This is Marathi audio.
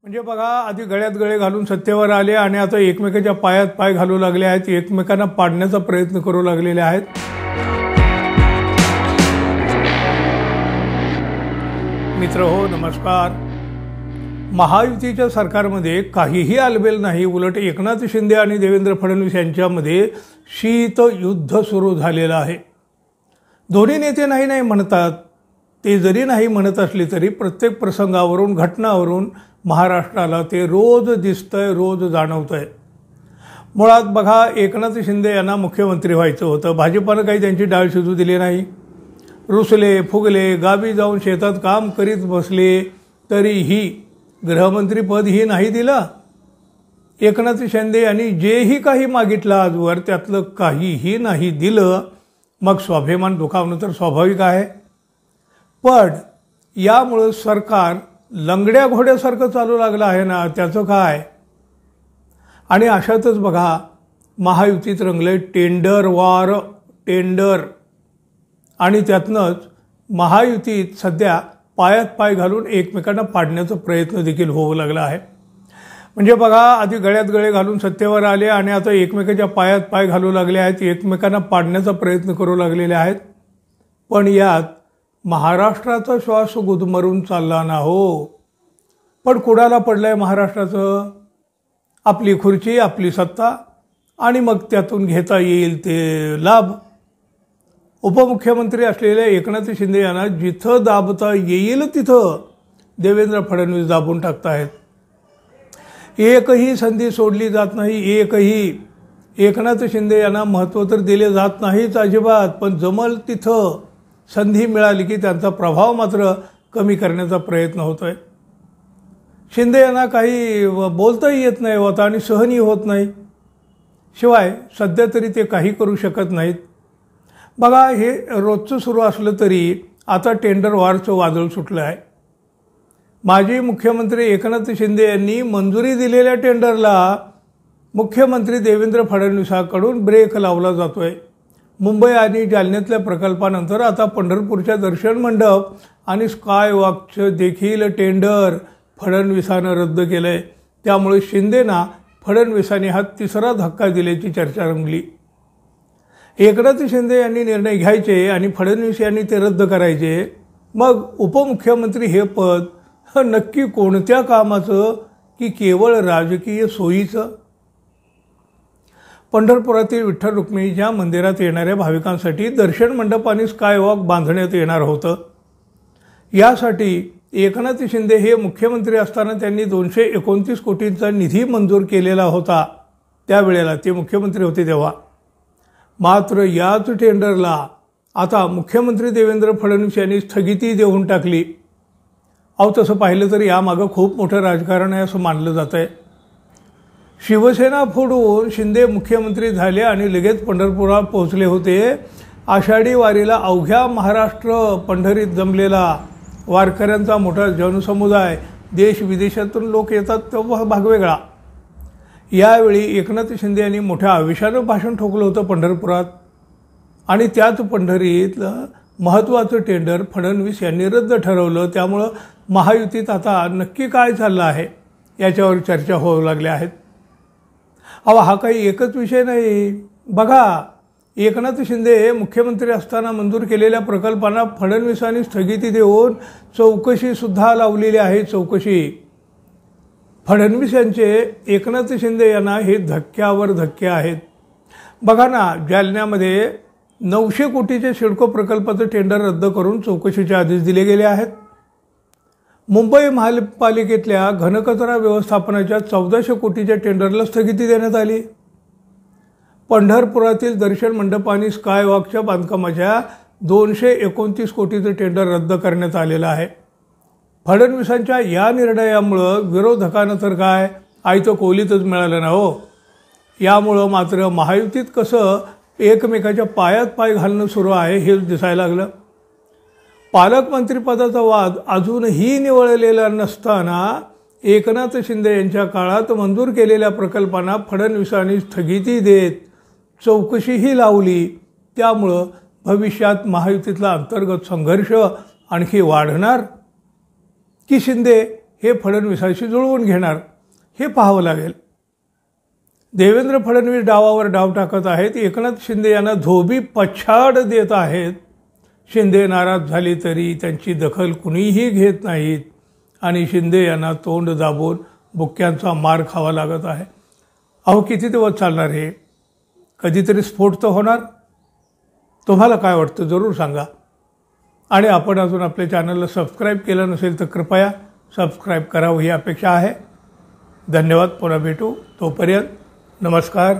म्हणजे बघा, आधी गळ्यात गळे घालून सत्तेवर आले आणि आता एकमेकांच्या पायात पाय घालू लागले आहेत, एकमेकांना पाडण्याचा प्रयत्न करू लागलेले आहेत। मित्र हो, नमस्कार। महायुतीच्या सरकारमध्ये काहीही आलबेल नाही, उलट एकनाथ शिंदे आणि देवेंद्र फडणवीस यांच्यामध्ये शीत युद्ध सुरू झालेलं आहे। दोन्ही नेते नाही म्हणतात, ते जरी नाही म्हणत असले तरी प्रत्येक प्रसंगावरून घटनावरून महाराष्ट्राला ते रोज दिसतंय, रोज जाणवतंय। मुळात बघा, एकनाथ शिंदे यांना मुख्यमंत्री व्हायचं होतं, भाजपानं काही त्यांची डाळ शिजू दिली नाही। रुसले फुगले, गावी जाऊन शेतात काम करीत बसले, तरीही गृहमंत्रीपदही नाही दिलं। एकनाथ शिंदे यांनी जेही काही मागितलं आजवर त्यातलं काहीही नाही दिलं। मग स्वाभिमान दुखावणं तर स्वाभाविक आहे, पण यामुळे सरकार लंगड्या घोड्यासारखं चालू लागलं आहे ना, त्याचं काय? आणि अशातच बघा, महायुतीत रंगले टेंडर वार, टेंडर, आणि त्यातनंच महायुतीत सध्या पायात पाय घालून एकमेकांना पाडण्याचा प्रयत्न देखील होऊ लागला आहे। म्हणजे बघा, आधी गळ्यात गळे घालून सत्तेवर आले आणि आता एकमेकांच्या पायात पाय घालू लागले आहेत, एकमेकांना पाडण्याचा प्रयत्न करू लागलेले आहेत। पण यात महाराष्ट्राचा श्वास गुदमरून चालला ना हो। पण कुणाला पडलंय महाराष्ट्राचं? आपली खुर्ची, आपली सत्ता, आणि मग त्यातून घेता येईल ते लाभ। उपमुख्यमंत्री असलेल्या एकनाथ शिंदे यांना जिथं दाबता येईल तिथं देवेंद्र फडणवीस दाबून टाकतायत। एकही संधी सोडली जात नाही, एकही। एकनाथ शिंदे यांना महत्त्व तर दिले जात नाहीच अजिबात, पण जमल तिथं संधी मिळाली की त्यांचा प्रभाव मात्र कमी करण्याचा प्रयत्न होतोय। शिंदे यांना काही बोलताही येत नाही होता आणि सहनही होत नाही, शिवाय सध्या तरी ते काही करू शकत नाहीत। बघा, हे रोजचं सुरू असलं तरी आता टेंडर वॉरचं वादळ सुटलं आहे। माजी मुख्यमंत्री एकनाथ शिंदे यांनी मंजुरी दिलेल्या टेंडरला मुख्यमंत्री देवेंद्र फडणवीसांकडून ब्रेक लावला जातोय। मुंबई आणि जालन्यातल्या प्रकल्पानंतर आता पंढरपूरच्या दर्शन मंडप आणि स्काय वॉकचं देखील टेंडर फडणवीसानं रद्द केलंय। त्यामुळे शिंदेना फडणवीसांनी हा तिसरा धक्का दिल्याची चर्चा रंगली। एकनाथ शिंदे यांनी निर्णय घ्यायचे आणि फडणवीस यांनी ते रद्द करायचे। मग उपमुख्यमंत्री हे पद नक्की कोणत्या कामाचं की केवळ राजकीय सोयीचं? पंढरपुरातील विठ्ठल रुक्मिणीच्या मंदिरात येणाऱ्या भाविकांसाठी दर्शन मंडप आणि स्काय वॉक बांधण्यात येणार होतं। यासाठी एकनाथ शिंदे हे मुख्यमंत्री असताना त्यांनी 229 कोटींचा निधी मंजूर केलेला होता। त्यावेळेला ते मुख्यमंत्री होते तेव्हा। मात्र याच टेंडरला आता मुख्यमंत्री देवेंद्र फडणवीस यांनी स्थगिती देऊन टाकली। अहो, तसं पाहिलं तर यामागं खूप मोठं राजकारण आहे असं मानलं जात आहे। शिवसेना फोडून शिंदे मुख्यमंत्री झाले आणि लगेच पंढरपुरात पोहोचले होते। आषाढी वारीला अवघ्या महाराष्ट्र पंढरीत जमलेला वारकऱ्यांचा मोठा जनसमुदाय, देश विदेशातून लोक येतात, तो भाग वेगळा। यावेळी एकनाथ शिंदे यांनी मोठ्या आवेशानं भाषण ठोकलं होतं पंढरपुरात, आणि त्याच पंढरीतलं महत्त्वाचं टेंडर फडणवीस यांनी रद्द ठरवलं। त्यामुळं महायुतीत आता नक्की काय चाललं आहे याच्यावर चर्चा होऊ लागल्या आहेत। अहो, हा काही एकच विषय नाही। बघा, एकनाथ शिंदे मुख्यमंत्री असताना मंजूर केलेल्या प्रकल्पांना फडणवीसांनी स्थगिती देऊन चौकशीसुद्धा लावलेली आहे। चौकशी फडणवीस यांचे एकनाथ शिंदे यांना हे धक्क्यावर धक्के आहेत। बघा ना, जालन्यामध्ये 900 कोटीच्या सिडको प्रकल्पाचं टेंडर रद्द करून चौकशीचे आदेश दिले गेले आहेत। मुंबई महापालिकेतल्या घनकचरा व्यवस्थापनाच्या 1400 कोटीच्या टेंडरला स्थगिती देण्यात आली। पंढरपुरातील दर्शन मंडप आणि स्काय वॉकच्या बांधकामाच्या 229 कोटीचं टेंडर रद्द करण्यात आलेलं आहे। फडणवीसांच्या या निर्णयामुळं विरोधकांना तर काय आयतं कोलीतच मिळालं ना हो। यामुळं मात्र महायुतीत कसं एकमेकाच्या पायात पाय घालणं सुरू आहे हेच दिसायला लागलं। पालकमंत्रीपदाचा वाद अजूनही निवळलेला नसताना एकनाथ शिंदे यांच्या काळात मंजूर केलेल्या प्रकल्पांना फडणवीसांनी स्थगिती देत चौकशीही लावली। त्यामुळं भविष्यात महायुतीतला अंतर्गत संघर्ष आणखी वाढणार की शिंदे हे फडणवीसांशी जुळवून घेणार हे पाहावं लागेल. देवेंद्र फडणवीस डावावर डाव टाकत आहेत. एकनाथ शिंदे यांना धोबी पछाड देत आहेत. शिंदे नाराज झाली तरी त्यांची दखल कुणीही घेत नाहीत आणि शिंदे यांना तोंड दाबून बुक्क्यांचा मार खावा लागत आहे. अहो किती दिवस चालणार हे? कधीतरी स्फोट तर होणार. तुम्हाला काय वाटतं जरूर सांगा. आणि आपण अजून आपल्या चॅनलला सबस्क्राईब केलं नसेल तर कृपया सबस्क्राईब करावं ही अपेक्षा आहे. धन्यवाद. पुन्हा भेटू. तोपर्यंत नमस्कार.